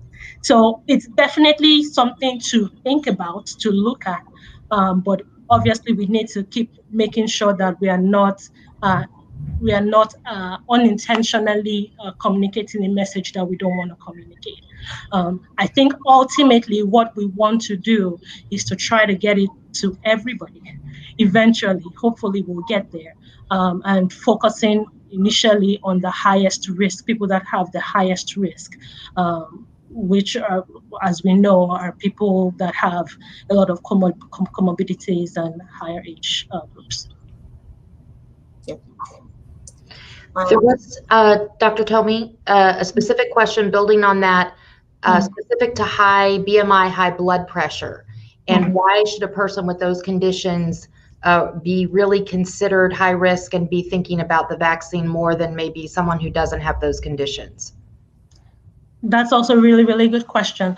So it's definitely something to think about, to look at, but obviously we need to keep making sure that we are not unintentionally communicating a message that we don't want to communicate. I think ultimately what we want to do is to try to get it to everybody. Eventually, hopefully we'll get there, and focusing initially on the highest risk, people that have the highest risk, which are, as we know, are people that have a lot of comorbidities and higher age groups. There was, Dr. Tomi, a specific question building on that, specific to high BMI, high blood pressure, and why should a person with those conditions be really considered high risk and be thinking about the vaccine more than maybe someone who doesn't have those conditions? That's also a really, really good question.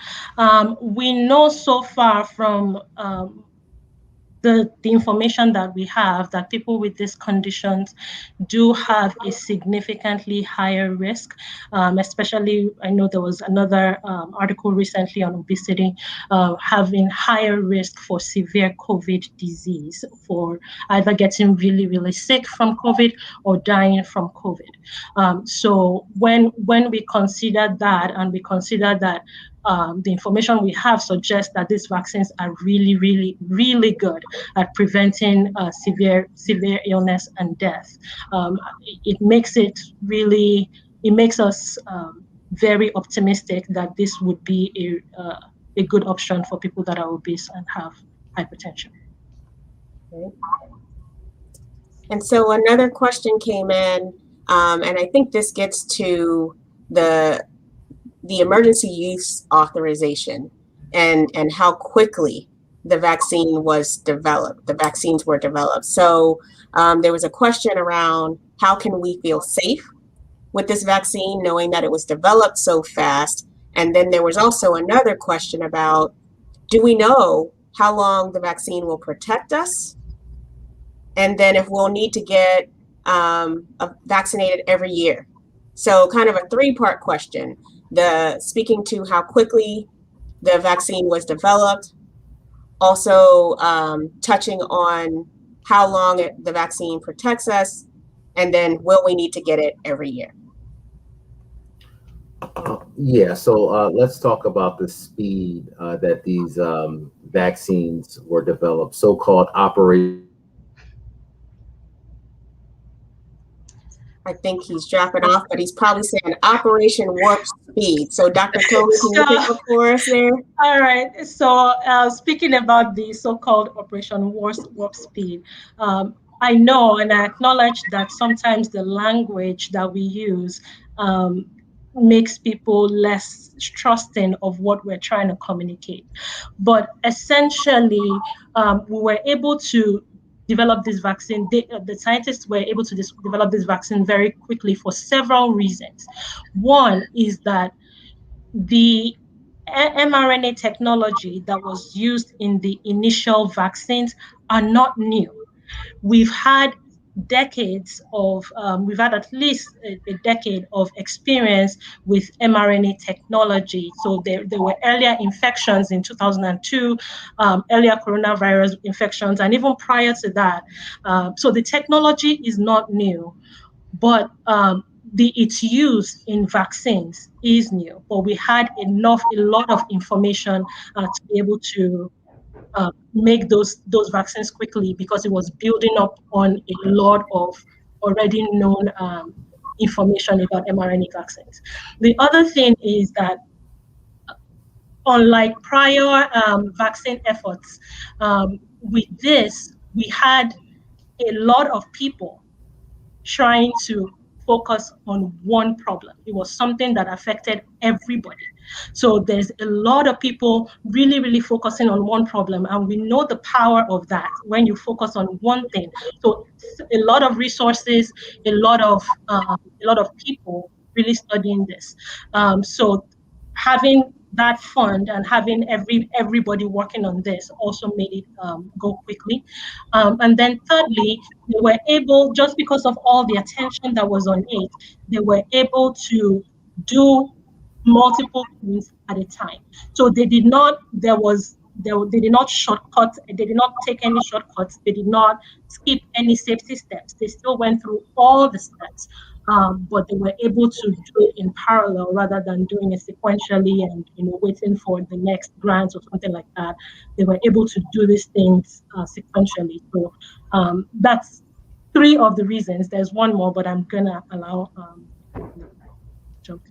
We know so far from the information that we have that people with these conditions do have a significantly higher risk, especially, I know there was another article recently on obesity, having higher risk for severe COVID disease, for either getting really, really sick from COVID or dying from COVID. So when we consider that, and we consider that the information we have suggests that these vaccines are really, really, really good at preventing severe illness and death. It makes us very optimistic that this would be a good option for people that are obese and have hypertension. Okay. And so another question came in, and I think this gets to the emergency use authorization and how quickly the vaccines were developed. So there was a question around, how can we feel safe with this vaccine, knowing that it was developed so fast? And then there was also another question about, do we know how long the vaccine will protect us? And then if we'll need to get vaccinated every year. So kind of a three-part question. Speaking to how quickly the vaccine was developed, also touching on how long the vaccine protects us, and then will we need to get it every year? Yeah, so let's talk about the speed that these vaccines were developed, so-called operation. I think he's dropping off, but he's probably saying Operation Warp Speed. So Dr. Tomi, can you pick up for us there? All right. So speaking about the so-called Operation Warp Speed, I know and I acknowledge that sometimes the language that we use makes people less trusting of what we're trying to communicate. But essentially, we were able to develop this vaccine. The scientists were able to develop this vaccine very quickly for several reasons. One is that the mRNA technology that was used in the initial vaccines are not new. We've had we've had at least a decade of experience with mRNA technology. So there were earlier infections in 2002, earlier coronavirus infections, and even prior to that. So the technology is not new, but its use in vaccines is new. But we had a lot of information to be able to make those vaccines quickly, because it was building up on a lot of already known information about mRNA vaccines. The other thing is that, unlike prior vaccine efforts, with this, we had a lot of people trying to focus on one problem. It was something that affected everybody. So there's a lot of people really, really focusing on one problem, and we know the power of that when you focus on one thing. So a lot of resources, a lot of people really studying this. So having that fund and having everybody working on this also made it go quickly. And then thirdly, they were able, just because of all the attention that was on it, they were able to do multiple things at a time. So they did not shortcut, they did not take any shortcuts, they did not skip any safety steps. They still went through all the steps. But they were able to do it in parallel rather than doing it sequentially and waiting for the next grant or something like that. They were able to do these things sequentially. So that's three of the reasons. There's one more, but I'm gonna allow jump.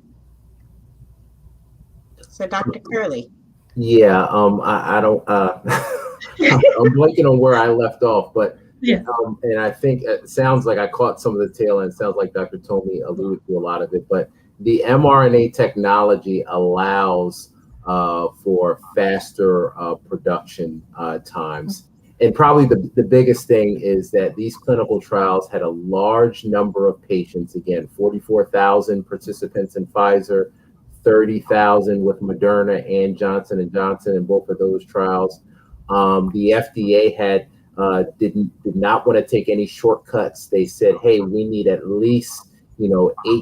So Dr. Curley. Yeah, I don't. I'm blanking on where I left off, but yeah, and I think it sounds like I caught some of the tail end. It sounds like Dr. Tomi alluded to a lot of it, but the mRNA technology allows for faster production times. And probably the biggest thing is that these clinical trials had a large number of patients. Again, 44,000 participants in Pfizer, 30,000 with Moderna and Johnson & Johnson in both of those trials. The FDA did not want to take any shortcuts. They said, hey, we need at least 8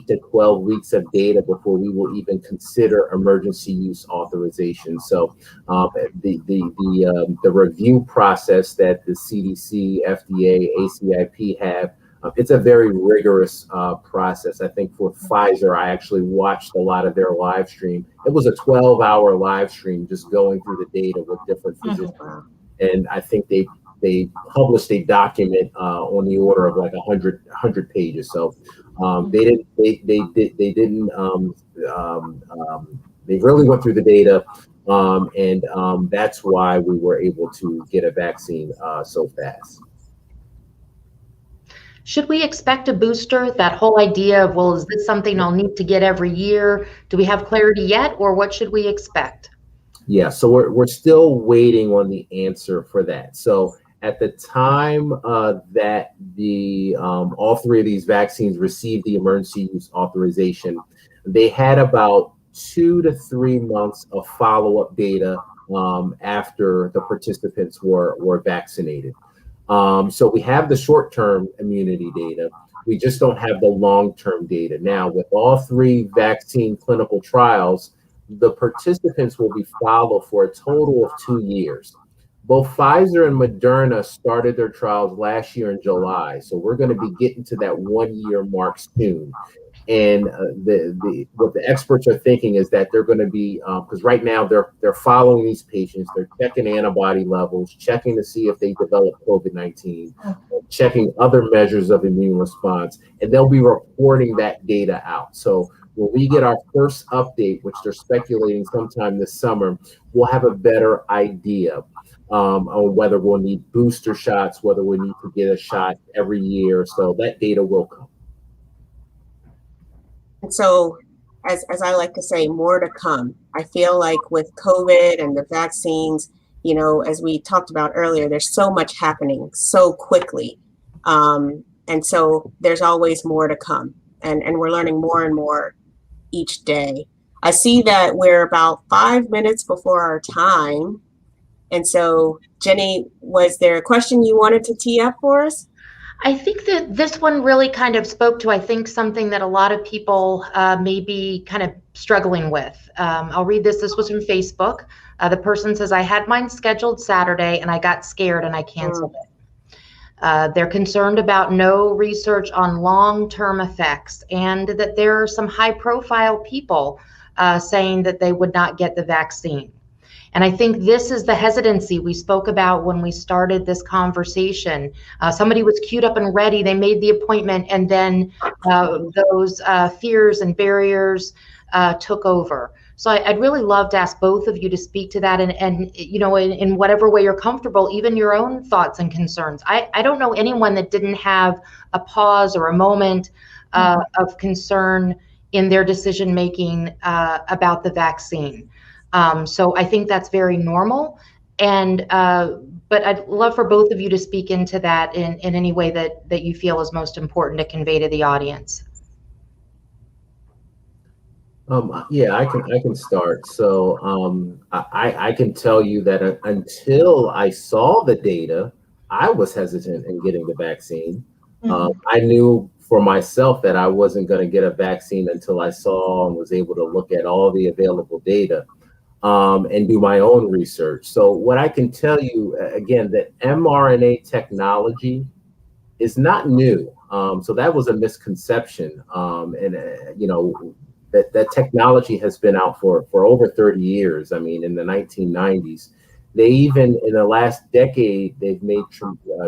to 12 weeks of data before we will even consider emergency use authorization. So the review process that the CDC, FDA, ACIP have, it's a very rigorous process. I think for Pfizer, I actually watched a lot of their live stream. It was a 12-hour live stream just going through the data with different physicians. And I think they published a document on the order of like 100 pages. So they really went through the data, and that's why we were able to get a vaccine so fast. Should we expect a booster? That whole idea of, well, is this something I'll need to get every year? Do we have clarity yet, or what should we expect? Yeah, so we're still waiting on the answer for that. So at the time that all three of these vaccines received the emergency use authorization, they had about 2 to 3 months of follow-up data after the participants were vaccinated. So we have the short-term immunity data. We just don't have the long-term data. Now, with all three vaccine clinical trials, the participants will be followed for a total of 2 years. Both Pfizer and Moderna started their trials last year in July. So we're going to be getting to that 1-year mark soon. And what the experts are thinking is that they're going to be, because right now they're following these patients, they're checking antibody levels, checking to see if they develop COVID-19, checking other measures of immune response, and they'll be reporting that data out. So when we get our first update, which they're speculating sometime this summer, we'll have a better idea on whether we'll need booster shots, whether we need to get a shot every year. So that data will come. And so as I like to say, more to come. I feel like with COVID and the vaccines, you know, as we talked about earlier, there's so much happening so quickly. And so there's always more to come. And we're learning more and more each day. I see that we're about 5 minutes before our time. And so, Jenny, was there a question you wanted to tee up for us? I think that this one really kind of spoke to, I think, something that a lot of people may be kind of struggling with. I'll read this. This was from Facebook. The person says, I had mine scheduled Saturday and I got scared and I canceled it. They're concerned about no research on long-term effects and that there are some high-profile people saying that they would not get the vaccine. And I think this is the hesitancy we spoke about when we started this conversation. Somebody was queued up and ready, they made the appointment, and then those fears and barriers took over. So I'd really love to ask both of you to speak to that and you know, in whatever way you're comfortable, even your own thoughts and concerns. I don't know anyone that didn't have a pause or a moment of concern in their decision making about the vaccine. So I think that's very normal. And but I'd love for both of you to speak into that in any way that you feel is most important to convey to the audience. Yeah, I can start. So I can tell you that until I saw the data, I was hesitant in getting the vaccine. I knew for myself that I wasn't going to get a vaccine until I saw and was able to look at all the available data and do my own research. So what I can tell you, again, that mRNA technology is not new. So that was a misconception. You know, that technology has been out for over 30 years. I mean, in the 1990s, they even in the last decade, they've made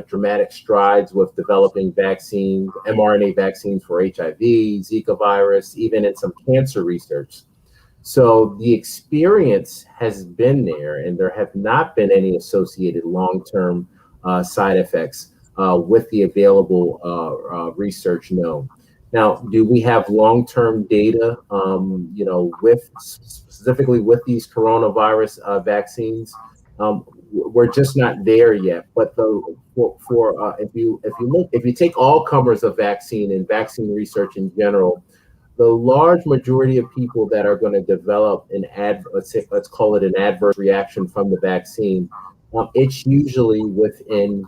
dramatic strides with developing vaccines, mRNA vaccines for HIV, Zika virus, even in some cancer research. So the experience has been there, and there have not been any associated long-term side effects with the available research known. Now, do we have long-term data, you know, with specifically with these coronavirus vaccines? We're just not there yet. But if you take all comers of vaccine and vaccine research in general, the large majority of people that are going to develop let's call it an adverse reaction from the vaccine, it's usually within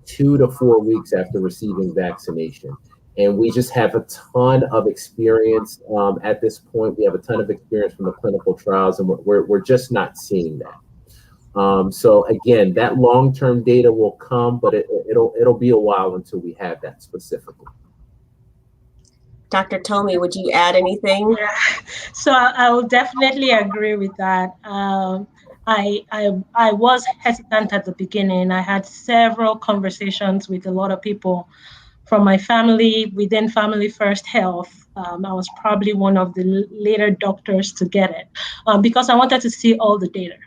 2 to 4 weeks after receiving vaccination. And we just have a ton of experience at this point. We have a ton of experience from the clinical trials, and we're just not seeing that. So again, that long-term data will come, but it'll be a while until we have that specifically. Dr. Tomi, would you add anything? Yeah. So I will definitely agree with that. I was hesitant at the beginning. I had several conversations with a lot of people from my family, within Family First Health. I was probably one of the later doctors to get it because I wanted to see all the data.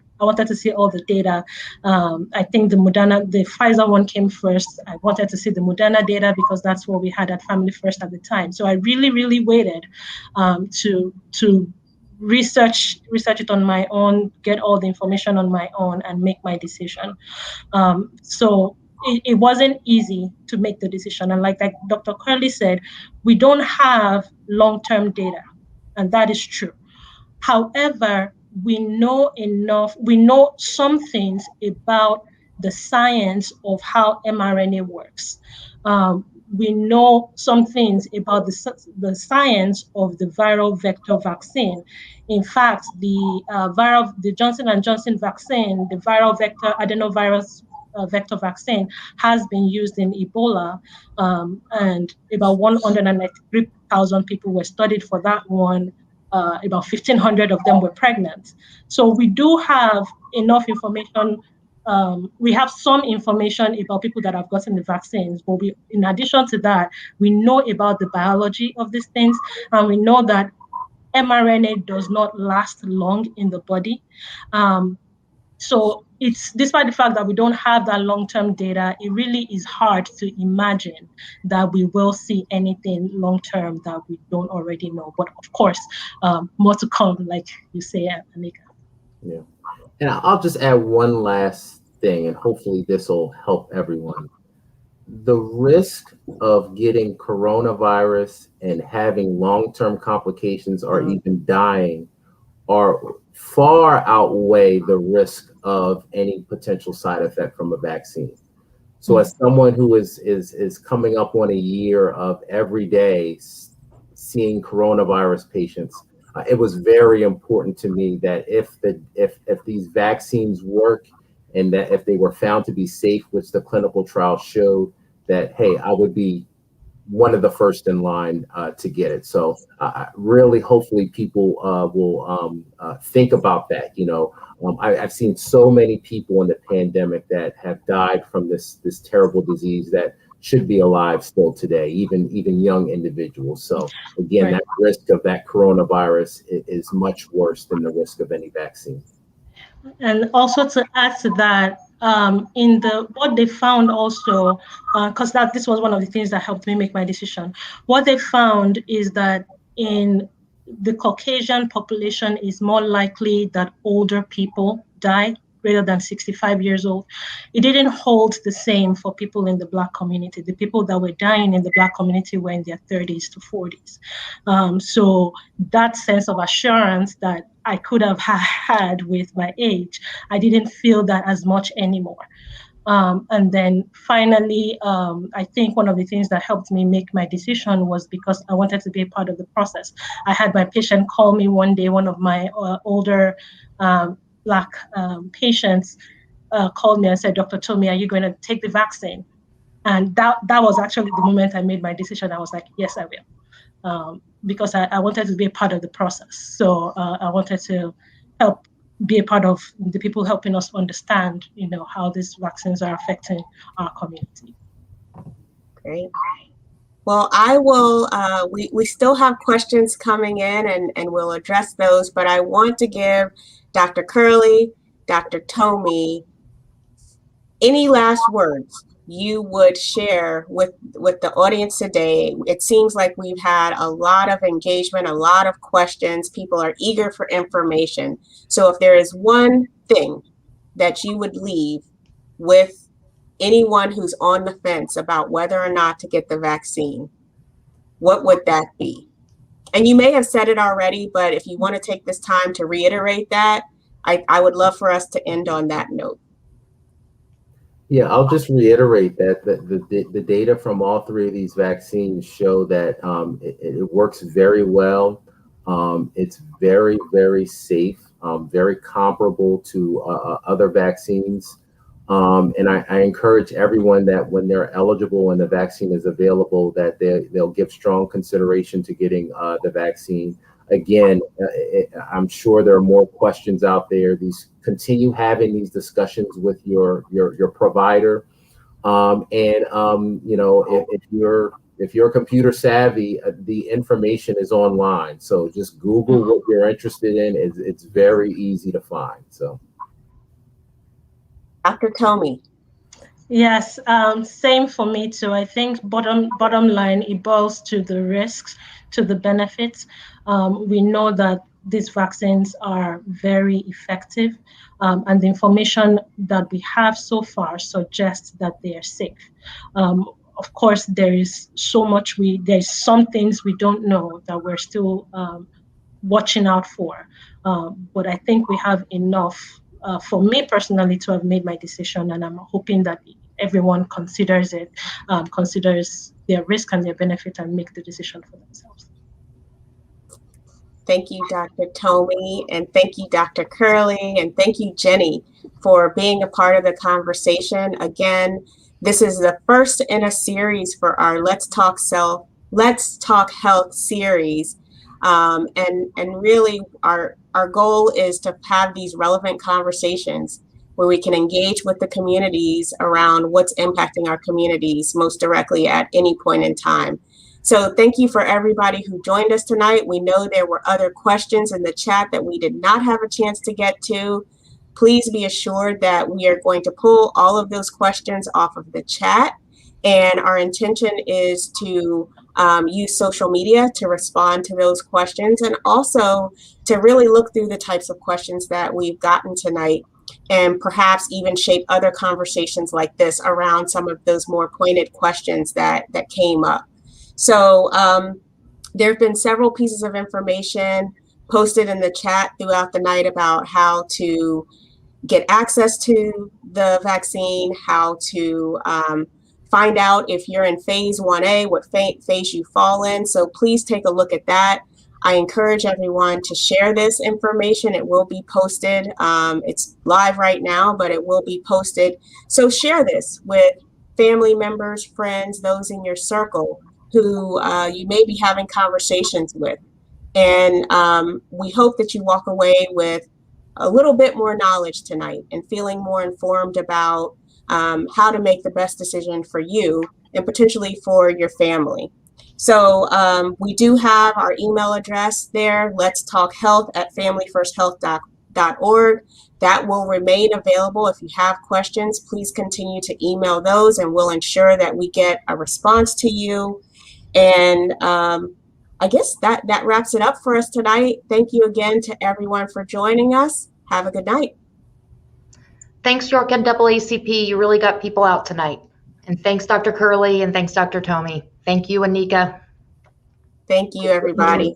I think the Pfizer one came first. I wanted to see the Moderna data because that's what we had at Family First at the time. So I really, really waited to research it on my own, get all the information on my own, and make my decision. So it wasn't easy to make the decision. And like Dr. Curley said, we don't have long-term data, and that is true. However, we know some things about the science of how mRNA works. We know some things about the science of the viral vector vaccine. In fact, the Johnson & Johnson vaccine, the viral vector adenovirus vector vaccine, has been used in Ebola, and about 193,000 people were studied for that one. About 1,500 of them were pregnant. So we do have enough information. We have some information about people that have gotten the vaccines, but in addition to that, we know about the biology of these things, and we know that mRNA does not last long in the body. So it's despite the fact that we don't have that long-term data, it really is hard to imagine that we will see anything long-term that we don't already know. But of course, more to come, like you say, Anika. Yeah. And I'll just add one last thing, and hopefully this will help everyone. The risk of getting coronavirus and having long-term complications or even dying are far outweigh the risk of any potential side effect from a vaccine. So as someone who is coming up on a year of every day seeing coronavirus patients, it was very important to me that if these vaccines work and that if they were found to be safe, which the clinical trial showed, that, hey, I would be one of the first in line to get it. So really, hopefully people will think about that. I've seen so many people in the pandemic that have died from this terrible disease that should be alive still today, even young individuals. So again, Right. that risk of that coronavirus is much worse than the risk of any vaccine. And also to add to that, in the what they found also, because this was one of the things that helped me make my decision. What they found is that in the Caucasian population is more likely that older people die greater than 65 years old. It didn't hold the same for people in the Black community. The people that were dying in the Black community were in their 30s to 40s. So that sense of assurance that I could have had with my age, I didn't feel that as much anymore. And then finally, I think one of the things that helped me make my decision was because I wanted to be a part of the process. I had my patient call me one day, one of my older Black patients called me and said, "Dr. Tomi, are you going to take the vaccine?" And that was actually the moment I made my decision. I was like, yes, I will. Because I wanted to be a part of the process. So I wanted to help be a part of the people helping us understand, how these vaccines are affecting our community. Great. Well, I will, we still have questions coming in and we'll address those, but I want to give Dr. Curley, Dr. Tomi, any last words you would share with the audience today. It seems like we've had a lot of engagement, a lot of questions. People are eager for information. So if there is one thing that you would leave with anyone who's on the fence about whether or not to get the vaccine, what would that be? And you may have said it already, but if you want to take this time to reiterate that, I would love for us to end on that note. Yeah, I'll just reiterate that the data from all three of these vaccines show that it works very well. It's very, very safe, very comparable to other vaccines. And I encourage everyone that when they're eligible and the vaccine is available, that they'll give strong consideration to getting the vaccine. Again, I'm sure there are more questions out there. Continue having these discussions with your provider, if you're computer savvy, the information is online. So just Google what you're interested in. It's very easy to find. So, Dr. Tomi. Yes, same for me too. I think bottom line, it boils to the risks, to the benefits. We know that these vaccines are very effective, and the information that we have so far suggests that they are safe. Of course, there's some things we don't know that we're still watching out for, but I think we have enough. For me personally, to have made my decision, and I'm hoping that everyone considers it, considers their risk and their benefit, and make the decision for themselves. Thank you, Dr. Tomi, and thank you, Dr. Curley, and thank you, Jenny, for being a part of the conversation. Again, this is the first in a series for our Let's Talk Health series, and really our goal is to have these relevant conversations where we can engage with the communities around what's impacting our communities most directly at any point in time. So thank you for everybody who joined us tonight. We know there were other questions in the chat that we did not have a chance to get to. Please be assured that we are going to pull all of those questions off of the chat, and our intention is to use social media to respond to those questions, and also to really look through the types of questions that we've gotten tonight, and perhaps even shape other conversations like this around some of those more pointed questions that came up. So there have been several pieces of information posted in the chat throughout the night about how to get access to the vaccine, how to find out if you're in phase 1A, what phase you fall in. So please take a look at that. I encourage everyone to share this information. It will be posted. It's live right now, but it will be posted. So share this with family members, friends, those in your circle who you may be having conversations with. And we hope that you walk away with a little bit more knowledge tonight and feeling more informed about how to make the best decision for you and potentially for your family. So we do have our email address there, letstalkhealth@familyfirsthealth.org. That will remain available. If you have questions, please continue to email those, and we'll ensure that we get a response to you. And I guess that wraps it up for us tonight. Thank you again to everyone for joining us. Have a good night. Thanks, York NAACP. You really got people out tonight. And thanks, Dr. Curley, and thanks, Dr. Tomi. Thank you, Anika. Thank you, everybody.